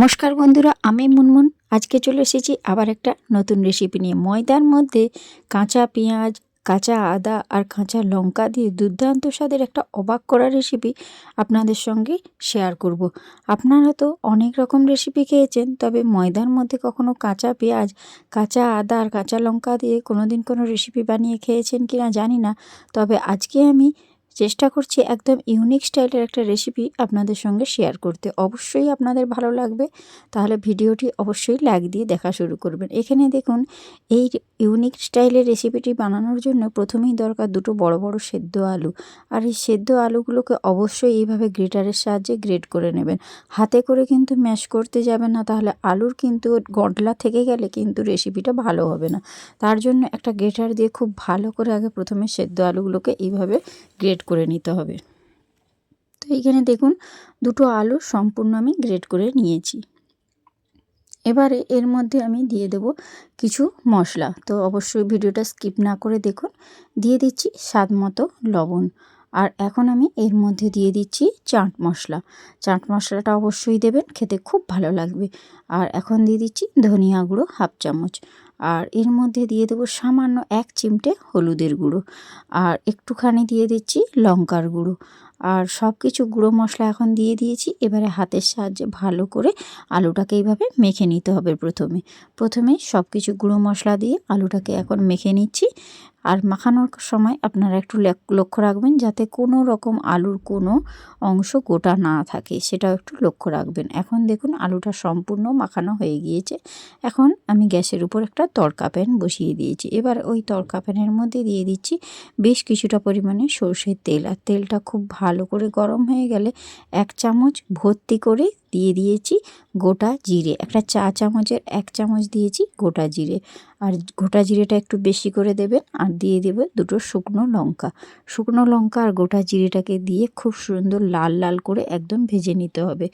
নমস্কার বন্ধুরা, আমি মুনমুন। আজকে চলে এসেছি আবার একটা নতুন রেসিপি নিয়ে। ময়দার মধ্যে কাঁচা পেঁয়াজ, কাঁচা আদা আর কাঁচা লঙ্কা দিয়ে দুর্দান্ত স্বাদের একটা অবাক করা রেসিপি আপনাদের সঙ্গে শেয়ার করব। আপনারা তো অনেক রকম রেসিপি খেয়েছেন, তবে ময়দার মধ্যে কখনো কাঁচা পেঁয়াজ, কাঁচা আদা আর কাঁচা লঙ্কা দিয়ে কোনোদিন কোনো রেসিপি বানিয়ে খেয়েছেন কি না জানি না। তবে আজকে আমি চেষ্টা করছি একদম ইউনিক স্টাইলের একটা রেসিপি আপনাদের সঙ্গে শেয়ার করতে। অবশ্যই আপনাদের ভালো লাগবে, তাহলে ভিডিওটি অবশ্যই লাইক দিয়ে দেখা শুরু করবেন। এখানে দেখুন, এই ইউনিক স্টাইলের রেসিপিটি বানানোর জন্য প্রথমেই দরকার দুটো বড় বড় সেদ্ধ আলু। আর এই সেদ্ধ আলুগুলোকে অবশ্যই এইভাবে গ্রেটারের সাহায্যে গ্রেট করে নেবেন। হাতে করে কিন্তু ম্যাশ করতে যাবেন না, তাহলে আলুর কিন্তু গঁটলা থেকে গেলে কিন্তু রেসিপিটা ভালো হবে না। তার জন্য একটা গ্রেটার দিয়ে খুব ভালো করে আগে প্রথমে সেদ্ধ আলুগুলোকে এইভাবে গ্রেট করে নিতে হবে। তো এইখানে দেখুন, দুটো আলু সম্পূর্ণ আমি গ্রেট করে নিয়েছি। এবারে এর মধ্যে আমি দিয়ে দেব কিছু মশলা। তো অবশ্যই ভিডিওটা স্কিপ না করে দেখুন। দিয়ে দিচ্ছি স্বাদ মতো লবণ। আর এখন আমি এর মধ্যে দিয়ে দিচ্ছি চাট মশলা। চাট মশলাটা অবশ্যই দেবেন, খেতে খুব ভালো লাগবে। আর এখন দিয়ে দিচ্ছি ধনিয়া গুঁড়ো হাফ চামচ। আর এর মধ্যে দিয়ে দেবো সামান্য 1 চিমটে হলুদের গুঁড়ো। আর একটুখানি দিয়ে দিচ্ছি লঙ্কার গুঁড়ো। আর সব কিছু গুঁড়ো মশলা এখন দিয়ে দিয়েছি। এবারে হাতের সাহায্যে ভালো করে আলুটাকে এইভাবে মেখে নিতে হবে। প্রথমে সব কিছু গুঁড়ো মশলা দিয়ে আলুটাকে এখন মেখে নিচ্ছি। আর মাখানোর সময় আপনারা একটু লক্ষ্য রাখবেন যাতে কোনো রকম আলুর কোনো অংশ গোটা না থাকে, সেটাও একটু লক্ষ্য রাখবেন। এখন দেখুন আলুটা সম্পূর্ণ মাখানো হয়ে গিয়েছে। এখন আমি গ্যাসের উপর একটা তড়কা প্যান বসিয়ে দিয়েছি। এবার ওই তড়কা প্যানের মধ্যে দিয়ে দিচ্ছি বেশ কিছুটা পরিমাণে সর্ষের তেল। আর তেলটা খুব ভালো করে গরম হয়ে গেলে 1 চামচ ভর্তি করে দিয়ে দিয়েছি গোটা জিরে। একটা চা চামচের 1 চামচ দিয়েছি গোটা জিরে। আর গোটা জিরেটা একটু বেশি করে দেবেন। আর দিয়ে দেবে দুটো শুকনো লঙ্কা। শুকনো লঙ্কা আর গোটা জিরেটাকে দিয়ে খুব সুন্দর লাল লাল করে একদম ভেজে নিতে হবে।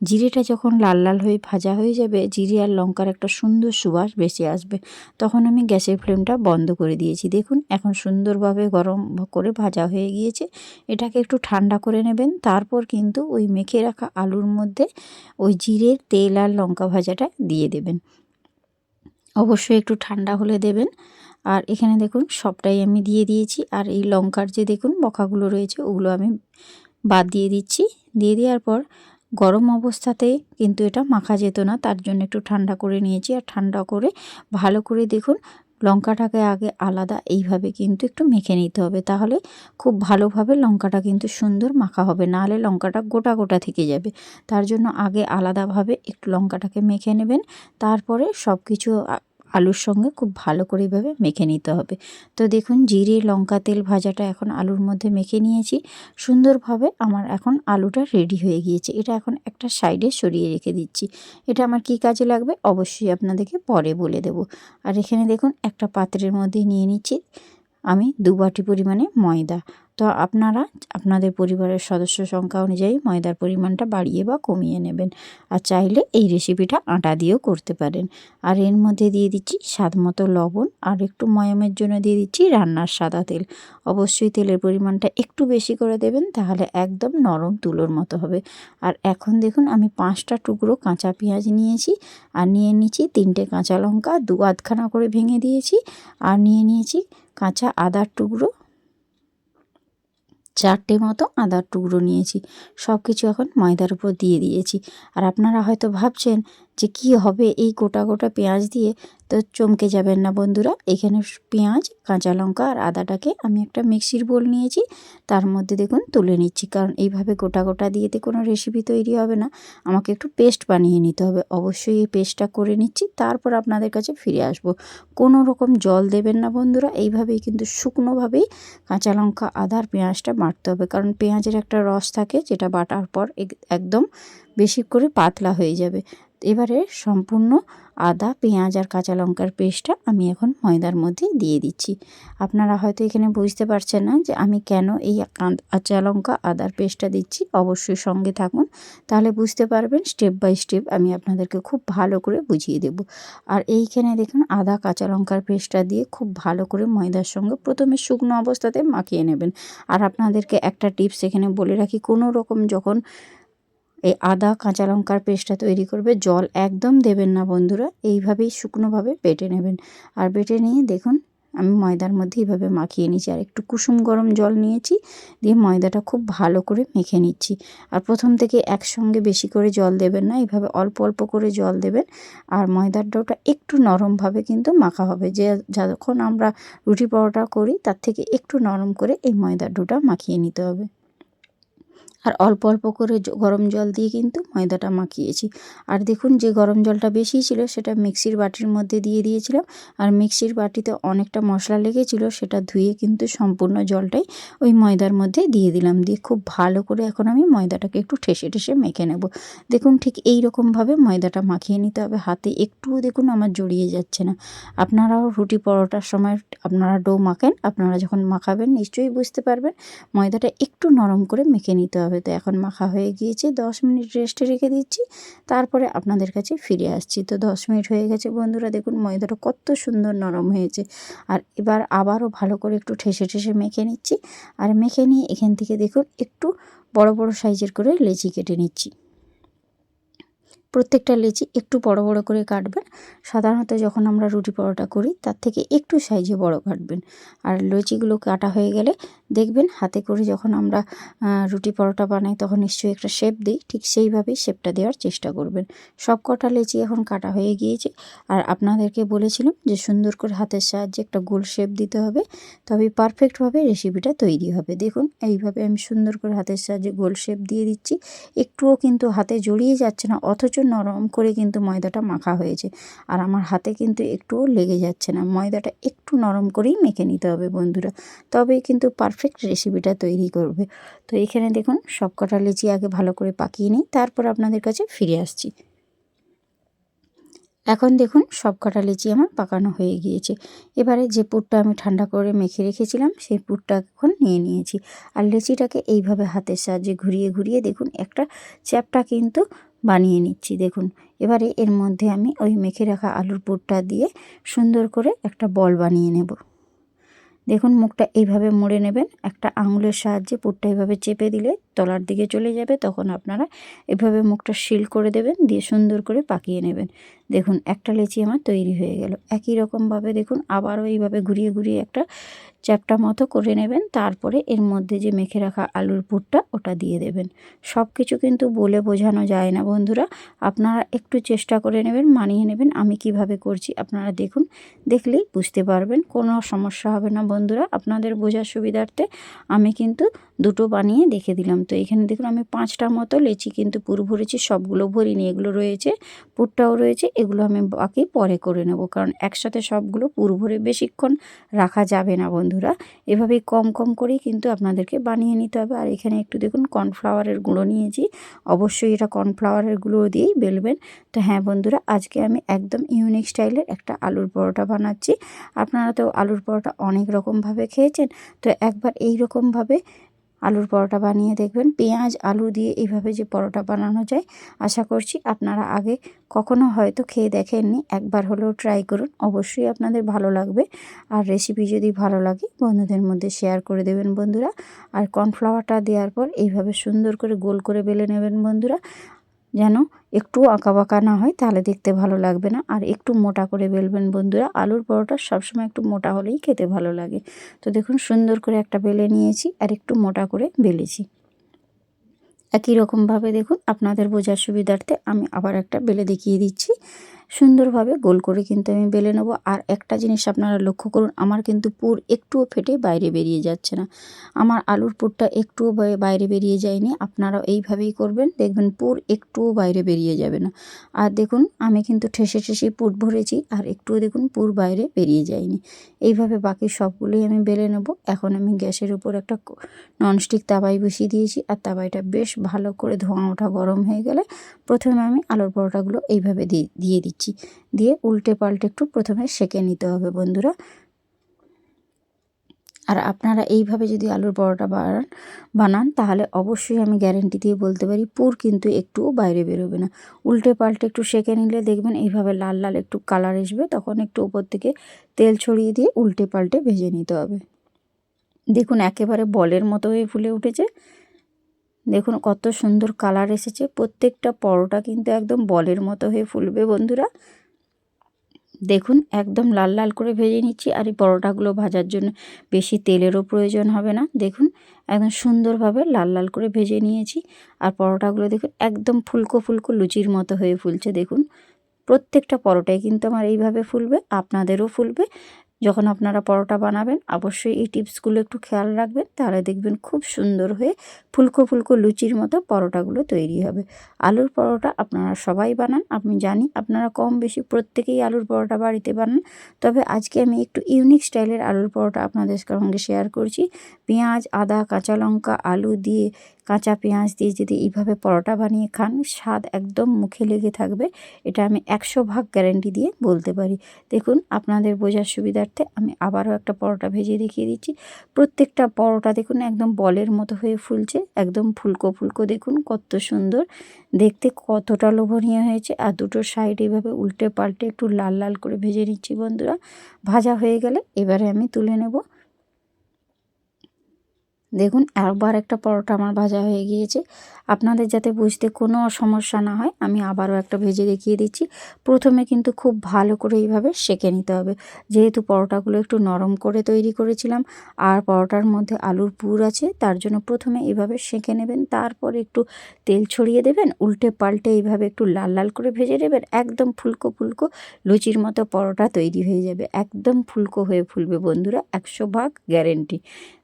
জিরেটা যখন লাল লাল হয়ে ভাজা হয়ে যাবে, জিরে আর লঙ্কার একটা সুন্দর সুবাস বেশি আসবে, তখন আমি গ্যাসের ফ্লেমটা বন্ধ করে দিয়েছি। দেখুন এখন সুন্দরভাবে গরম করে ভাজা হয়ে গিয়েছে। এটাকে একটু ঠান্ডা করে নেবেন। তারপর কিন্তু ওই মেখে রাখা আলুর মধ্যে ওই জিরের তেল আর লঙ্কা ভাজাটা দিয়ে দেবেন। অবশ্যই একটু ঠান্ডা হলে দেবেন। আর এখানে দেখুন সবটাই আমি দিয়ে দিয়েছি। আর এই লঙ্কার যে দেখুন বখাগুলো রয়েছে ওগুলো আমি বাদ দিয়ে দিচ্ছি। দিয়ে দেওয়ার পর গরম অবস্থাতে কিন্তু এটা মাখা যেত না, তার জন্য একটু ঠান্ডা করে নিয়েছি। আর ঠান্ডা করে ভালো করে দেখুন লঙ্কাটাকে আগে আলাদা এইভাবে কিন্তু একটু মেখে নিতে হবে, তাহলে খুব ভালোভাবে লঙ্কাটা কিন্তু সুন্দর মাখা হবে। নাহলে লঙ্কাটা গোটা গোটা থেকে যাবে। তার জন্য আগে আলাদাভাবে একটু লঙ্কাটাকে মেখে নেবেন। তারপরে সব কিছু আলুর সঙ্গে খুব ভালো করে এইভাবে মেখে নিতে হবে। তো দেখুন জিরে লঙ্কা তেল ভাজাটা এখন আলুর মধ্যে মেখে নিয়েছি সুন্দরভাবে। আমার এখন আলুটা রেডি হয়ে গিয়েছে। এটা এখন একটা সাইডে সরিয়ে রেখে দিচ্ছি। এটা আমার কি কাজে লাগবে অবশ্যই আপনাদেরকে পরে বলে দেব। আর এখানে দেখুন একটা পাত্রের মধ্যে নিয়ে নিচ্ছি আমি 2 বাটি পরিমাণে ময়দা। তো আপনারা আপনাদের পরিবারের সদস্য সংখ্যা অনুযায়ী ময়দার পরিমাণটা বাড়িয়ে বা কমিয়ে নেবেন। আর চাইলে এই রেসিপিটা আটা দিয়েও করতে পারেন। আর এর মধ্যে দিয়ে দিচ্ছি স্বাদ মতো লবণ। আর একটু ময়ামের জন্য দিয়ে দিচ্ছি রান্নার সাদা তেল। অবশ্যই তেলের পরিমাণটা একটু বেশি করে দেবেন, তাহলে একদম নরম তুলোর মতো হবে। আর এখন দেখুন আমি 5টা টুকরো কাঁচা পেঁয়াজ নিয়েছি। আর নিয়ে নিচ্ছি 3টে কাঁচা লঙ্কা 2 আধখানা করে ভেঙে দিয়েছি। আর নিয়ে নিয়েছি কাঁচা আদার টুকরো 4টে মতো আদার টুকরো নিয়েছি। সব কিছু এখন ময়দার উপর দিয়ে দিয়েছি। আর আপনারা হয়তো ভাবছেন যে কী হবে এই গোটা গোটা পেঁয়াজ দিয়ে, তো চমকে যাবেন না বন্ধুরা। এখানে পেঁয়াজ, কাঁচা লঙ্কা আর আদাটাকে আমি একটা মিক্সির বোল নিয়েছি, তার মধ্যে দেখুন তুলে নিচ্ছি। কারণ এইভাবে গোটা গোটা দিয়েতে কোনো রেসিপি তৈরি হবে না, আমাকে একটু পেস্ট বানিয়ে নিতে হবে। অবশ্যই এই পেস্টটা করে নিচ্ছি, তারপর আপনাদের কাছে ফিরে আসব। কোনো রকম জল দেবেন না বন্ধুরা, এইভাবেই কিন্তু শুকনোভাবেই কাঁচা লঙ্কা আদার পেঁয়াজটা বাটতে হবে। কারণ পেঁয়াজের একটা রস থাকে যেটা বাটার পর একদম বেশি করে পাতলা হয়ে যাবে। এবারে সম্পূর্ণ আদা, পেঁয়াজ আর কাঁচা লঙ্কার পেস্টটা আমি এখন ময়দার মধ্যে দিয়ে দিচ্ছি। আপনারা হয়তো এখানে বুঝতে পারছেন না যে আমি কেন এই কাঁচা লঙ্কা আদার পেস্টটা দিচ্ছি। অবশ্যই সঙ্গে থাকুন, তাহলে বুঝতে পারবেন। স্টেপ বাই স্টেপ আমি আপনাদেরকে খুব ভালো করে বুঝিয়ে দেব। আর এইখানে দেখুন আদা কাঁচা লঙ্কার পেস্টটা দিয়ে খুব ভালো করে ময়দার সঙ্গে প্রথমে শুকনো অবস্থাতে মাখিয়ে নেবেন। আর আপনাদেরকে একটা টিপস এখানে বলে রাখি, কোনো রকম যখন এই আদা কাঁচা লঙ্কার পেস্টটা তৈরি করবে। জল একদম দেবেন না বন্ধুরা, এইভাবেই শুকনোভাবে বেটে নেবেন। আর বেটে নিয়ে দেখুন আমি ময়দার মধ্যে এইভাবে মাখিয়ে নিচ্ছি, আর একটু কুসুম গরম জল নিয়েছি, দিয়ে ময়দাটা খুব ভালো করে মেখে নিচ্ছি। আর প্রথম থেকে একসঙ্গে বেশি করে জল দেবেন না, এইভাবে অল্প অল্প করে জল দেবেন। আর ময়দার ডোটা একটু নরমভাবে কিন্তু মাখা হবে, যে যখন আমরা রুটি পরোটা করি তার থেকে একটু নরম করে এই ময়দার ডোটা মাখিয়ে নিতে হবে। আর অল্প অল্প করে গরম জল দিয়ে কিন্তু ময়দাটা মাখিয়েছি। আর দেখুন যে গরম জলটা বেশি ছিল সেটা মিক্সির বাটির মধ্যে দিয়ে দিয়েছিলাম। আর মিক্সির বাটিতে অনেকটা মশলা লেগেছিল, সেটা ধুয়ে কিন্তু সম্পূর্ণ জলটাই ওই ময়দার মধ্যে দিয়ে দিলাম। দিয়ে খুব ভালো করে এখন আমি ময়দাটাকে একটু ঠেসে ঠেসে মেখে নেব। দেখুন ঠিক এই রকমভাবে ময়দাটা মাখিয়ে নিতে হবে। হাতে একটুও দেখুন আমার জড়িয়ে যাচ্ছে না। আপনারাও রুটি পরোটার সময় আপনারা ডো মাখেন, আপনারা যখন মাখাবেন নিশ্চয়ই বুঝতে পারবেন ময়দাটা একটু নরম করে মেখে নিতে হবে। তো এখন মাখা হয়ে গিয়েছে, 10 মিনিট রেস্টে রেখে দিচ্ছি, তারপরে আপনাদের কাছে ফিরে আসছি। তো 10 মিনিট হয়ে গেছে বন্ধুরা, দেখুন ময়দাটা কত সুন্দর নরম হয়েছে। আর এবার আবারও ভালো করে একটু ঠেসে ঠেসে মেখে নিচ্ছি। আর মেখে নিয়ে এখান থেকে দেখুন একটু বড় বড় সাইজের করে লেচি কেটে নিচ্ছি। প্রত্যেকটা লেচি একটু বড় বড় করে কাটবেন। সাধারণত যখন আমরা রুটি পরোটা করি তার থেকে একটু সাইজে বড় কাটবেন। আর লেচিগুলো কাটা হয়ে গেলে দেখবেন হাতে করে যখন আমরা রুটি পরোটা বানাই তখন নিশ্চয়ই একটা শেপ দিই, ঠিক সেইভাবেই শেপটা দেওয়ার চেষ্টা করবেন। সব কটা লেচি এখন কাটা হয়ে গিয়েছে। আর আপনাদেরকে বলেছিলাম যে সুন্দর করে হাতের সাহায্যে একটা গোল শেপ দিতে হবে, তবে পারফেক্টভাবে রেসিপিটা তৈরি হবে। দেখুন এইভাবে আমি সুন্দর করে হাতের সাহায্যে গোল শেপ দিয়ে দিচ্ছি। একটুও কিন্তু হাতে জড়িয়ে যাচ্ছে না, অথচ নরম করে কিন্তু ময়দাটা মাখা হয়েছে। আর আমার হাতে কিন্তু একটুও লেগে যাচ্ছে না। ময়দাটা একটু নরম করেই মেখে নিতে হবে বন্ধুরা, তবেই কিন্তু পারফেক্ট রেসিপিটা তৈরি করবে। তো এখানে দেখুন সব কটা লিচি আগে ভালো করে পাকিয়ে নিই, তারপর আপনাদের কাছে ফিরে আসছি। এখন দেখুন সব কটা লিচি আমার পাকানো হয়ে গিয়েছে। এবারে যে পুরটা আমি ঠান্ডা করে মেখে রেখেছিলাম সেই পুরটা এখন নিয়ে নিয়েছি। আর লিচিটাকে এইভাবে হাতের সাহায্যে ঘুরিয়ে ঘুরিয়ে দেখুন একটা চ্যাপ্টা কিন্তু বানিয়ে নিচ্ছি। দেখুন এবারে এর মধ্যে আমি ওই মেখে রাখা আলুর পুরটা দিয়ে সুন্দর করে একটা বল বানিয়ে নেব। দেখুন মুখটা এইভাবে মুড়ে নেবেন, একটা আঙুলের সাহায্যে পুরটা এইভাবে চেপে দিলে তলার দিকে চলে যাবে, তখন আপনারা এভাবে মুখটা সিল করে দেবেন, দিয়ে সুন্দর করে পাকিয়ে নেবেন। দেখুন একটা লেচি আমার তৈরি হয়ে গেল। একই রকমভাবে দেখুন আবারও এইভাবে ঘুরিয়ে ঘুরিয়ে একটা চ্যাপ্টা মতো করে নেবেন, তারপরে এর মধ্যে যে মেখে রাখা আলুর পুরটা ওটা দিয়ে দেবেন। সব কিছু কিন্তু বলে বোঝানো যায় না বন্ধুরা, আপনারা একটু চেষ্টা করে নেবেন, মানিয়ে নেবেন। আমি কিভাবে করছি আপনারা দেখুন, দেখলেই বুঝতে পারবেন, কোনো সমস্যা হবে না বন্ধুরা। আপনাদের বোঝার সুবিধার্থে আমি কিন্তু দুটো বানিয়ে দেখে দিলাম। তো এখানে দেখুন আমি 5টা মতো লেচি কিন্তু পুর ভরেছি, সবগুলো ভরিনি, এগুলো রয়েছে, পুরটাও রয়েছে, এগুলো আমি বাকি পরে করে নেব, কারণ একসাথে সবগুলো পুর ভরে বেশিক্ষণ রাখা যাবে না বন্ধুরা। এভাবেই কম কম করেই কিন্তু আপনাদেরকে বানিয়ে নিতে হবে। আর এখানে একটু দেখুন কর্নফ্লাওয়ারের গুঁড়ো নিয়েছি, অবশ্যই এটা কর্নফ্লাওয়ারের গুঁড়ো দিয়েই বেলবেন। তো হ্যাঁ বন্ধুরা, আজকে আমি একদম ইউনিক স্টাইলের একটা আলুর পরোটা বানাচ্ছি। আপনারা তো আলুর পরোটা অনেক রকমভাবে খেয়েছেন, তো একবার এই রকমভাবে আলুর পরোটা বানিয়ে দেখবেন। পেঁয়াজ আলু দিয়ে এইভাবে যে পরোটা বানানো যায়, আশা করছি আপনারা আগে কখনো হয়তো খেয়ে দেখেননি, একবার হলেও ট্রাই করুন, অবশ্যই আপনাদের ভালো লাগবে। আর রেসিপি যদি ভালো লাগে বন্ধুদের মধ্যে শেয়ার করে দেবেন বন্ধুরা। আর কর্নফ্লাওয়ারটা দেওয়ার পর এইভাবে সুন্দর করে গোল করে বেলে নেবেন বন্ধুরা, যেন একটু আঁকাবাঁকা না হয়, তাহলে দেখতে ভালো লাগবে না। আর একটু মোটা করে বেলবেন বন্ধুরা, আলুর পরোটা সবসময় একটু মোটা হলেই খেতে ভালো লাগে। তো দেখুন সুন্দর করে একটা বেলে নিয়েছি আর একটু মোটা করে বেলেছি। একই রকমভাবে দেখুন আপনাদের বোঝার সুবিধার্থে আমি আবার একটা বেলে দেখিয়ে দিচ্ছি। সুন্দরভাবে গোল করে কিন্তু আমি বেলে নেব। আর একটা জিনিস আপনারা লক্ষ্য করুন, আমার কিন্তু পুর একটুও ফেটে বাইরে বেরিয়ে যাচ্ছে না, আমার আলুর পুরটা একটুও বাইরে বেরিয়ে যায়নি। আপনারাও এইভাবেই করবেন, দেখবেন পুর একটুও বাইরে বেরিয়ে যাবে না। আর দেখুন আমি কিন্তু ঠেসে ঠেসে পুর ভরেছি, আর একটুও দেখুন পুর বাইরে বেরিয়ে যায়নি। এইভাবে বাকি সবগুলোই আমি বেলে নেব। এখন আমি গ্যাসের উপর একটা ননস্টিক তাওয়াই বসিয়ে দিয়েছি, আর তাওয়াইটা বেশ ভালো করে ধোঁয়া ওঠা গরম হয়ে গেলে প্রথমে আমি আলুর পরোটাগুলো এইভাবে দিয়ে দিচ্ছি, দিয়ে উল্টে পাল্টে একটু প্রথমে সেঁকে নিতে হবে বন্ধুরা। আর আপনারা এইভাবে যদি আলুর পরোটা বানান তাহলে অবশ্যই আমি গ্যারেন্টি দিয়ে বলতে পারি পুর কিন্তু একটুও বাইরে বেরোবে না। উল্টে পাল্টে একটু সেঁকে নিলে দেখবেন এইভাবে লাল লাল একটু কালার আসবে, তখন একটু ওপর থেকে তেল ছড়িয়ে দিয়ে উল্টে পাল্টে ভেজে নিতে হবে। দেখুন একেবারে বলের মতো হয়ে ফুলে উঠেছে। দেখুন কত সুন্দর কালার এসেছে। প্রত্যেকটা পরোটা কিন্তু একদম বলের মতো হয়ে ফুলবে বন্ধুরা। দেখুন একদম লাল লাল করে ভেজে নিচ্ছি। আর এই পরোটাগুলো ভাজার জন্য বেশি তেলেরও প্রয়োজন হবে না। দেখুন একদম সুন্দরভাবে লাল লাল করে ভেজে নিয়েছি। আর পরোটাগুলো দেখুন একদম ফুলকো ফুলকো লুচির মতো হয়ে ফুলছে। দেখুন প্রত্যেকটা পরোটাই কিন্তু আমার এইভাবে ফুলবে, আপনাদেরও ফুলবে। যখন আপনারা পরোটা বানাবেন অবশ্যই এই টিপসগুলো একটু খেয়াল রাখবেন, তাহলে দেখবেন খুব সুন্দর হয়ে ফুলকো ফুলকো লুচির মতো পরোটাগুলো তৈরি হবে। আলুর পরোটা আপনারা সবাই বানান, আমি জানি আপনারা কম বেশি প্রত্যেকেই আলুর পরোটা বাড়িতে বানান। তবে আজকে আমি একটু ইউনিক স্টাইলের আলুর পরোটা আপনাদের সঙ্গে শেয়ার করছি। পেঁয়াজ, আদা, কাঁচা লঙ্কা, আলু দিয়ে, কাঁচা পেঁয়াজ দিয়ে যদি এইভাবে পরোটা বানিয়ে খান, স্বাদ একদম মুখে লেগে থাকবে। এটা আমি 100 ভাগ গ্যারেন্টি দিয়ে বলতে পারি। দেখুন আপনাদের বোঝার সুবিধার্থে আমি আবারও একটা পরোটা ভেজে দেখিয়ে দিচ্ছি। প্রত্যেকটা পরোটা দেখুন একদম বলের মতো হয়ে ফুলছে, একদম ফুলকো ফুলকো। দেখুন কত সুন্দর দেখতে, কতটা লোভনীয় হয়েছে। আর দুটো সাইড এইভাবে উল্টে পাল্টে একটু লাল লাল করে ভেজে নিচ্ছি বন্ধুরা। ভাজা হয়ে গেলে এবারে আমি তুলে নেব। দেখুন আবার একটা পরোটা আমার ভাজা হয়ে গিয়েছে। আপনাদের যাতে বুঝতে কোনো সমস্যা না হয় আমি আবারও একটা ভেজে দেখিয়ে দিচ্ছি। প্রথমে কিন্তু খুব ভালো করে এইভাবে সেঁকে নিতে হবে, যেহেতু পরোটাগুলো একটু নরম করে তৈরি করেছিলাম আর পরোটার মধ্যে আলুর পুর আছে, তার জন্য প্রথমে এইভাবে সেঁকে নেবেন। তারপর একটু তেল ছড়িয়ে দেবেন, উল্টে পাল্টে এইভাবে একটু লাল লাল করে ভেজে নেবেন। একদম ফুলকো ফুলকো লুচির মতো পরোটা তৈরি হয়ে যাবে। একদম ফুলকো হয়ে ফুলবে বন্ধুরা, 100 ভাগ গ্যারেন্টি।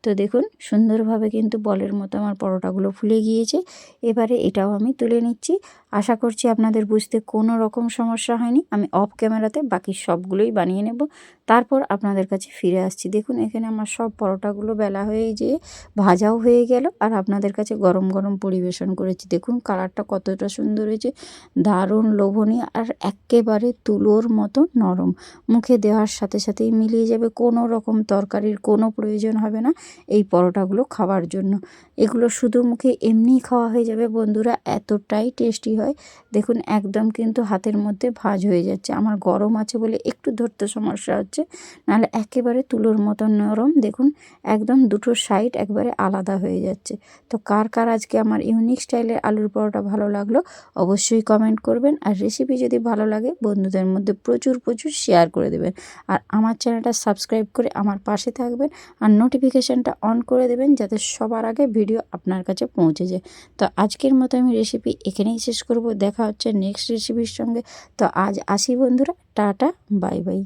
তো দেখুন সুন্দরভাবে কিন্তু বলের মতো আমার পরোটাগুলো ফুলে গিয়েছে। এবারে এটাও আমি তুলে নিচ্ছি। আশা করছি আপনাদের বুঝতে কোনো রকম সমস্যা হয়নি। আমি অফ ক্যামেরাতে বাকি সবগুলোই বানিয়ে নেব, তারপর আপনাদের কাছে ফিরে আসছি। দেখুন এখানে আমার সব পরোটাগুলো বেলা হয়ে যেয়ে ভাজাও হয়ে গেল আর আপনাদের কাছে গরম গরম পরিবেশন করেছি। দেখুন কালারটা কতটা সুন্দর হয়েছে, দারুণ লোভনীয় আর একেবারে তুলোর মতো নরম। মুখে দেওয়ার সাথে সাথেই মিলিয়ে যাবে, কোনো রকম তরকারির কোনো প্রয়োজন হবে না এই পরোটাগুলো খাওয়ার জন্য। এগুলো শুধু মুখে এমনিই খাওয়া হয়ে যাবে বন্ধুরা, এতটাই টেস্টি হয়। দেখুন একদম কিন্তু হাতের মধ্যে ভাঁজ হয়ে যাচ্ছে। আমার গরম আছে বলে একটু ধরতে সমস্যা হচ্ছে, নাহলে একেবারে তুলোর মতো নরম। দেখুন একদম দুটো সাইড একবারে আলাদা হয়ে যাচ্ছে। তো কার কার আজকে আমার ইউনিক স্টাইলের আলুর পরোটা ভালো লাগলো অবশ্যই কমেন্ট করবেন। আর রেসিপি যদি ভালো লাগে বন্ধুদের মধ্যে প্রচুর প্রচুর শেয়ার করে দেবেন। আর আমার চ্যানেলটা সাবস্ক্রাইব করে আমার পাশে থাকবেন আর নোটিফিকেশানটা অন করে দেবেন, যাতে সবার আগে ভিডিও আপনার কাছে পৌঁছে যায়। তো আজকের মতো আমি রেসিপি এখানেই শেষ করব। দেখা হচ্ছে নেক্সট রেসিপির সঙ্গে। তো আজ আসি বন্ধুরা, টাটা, বাই বাই।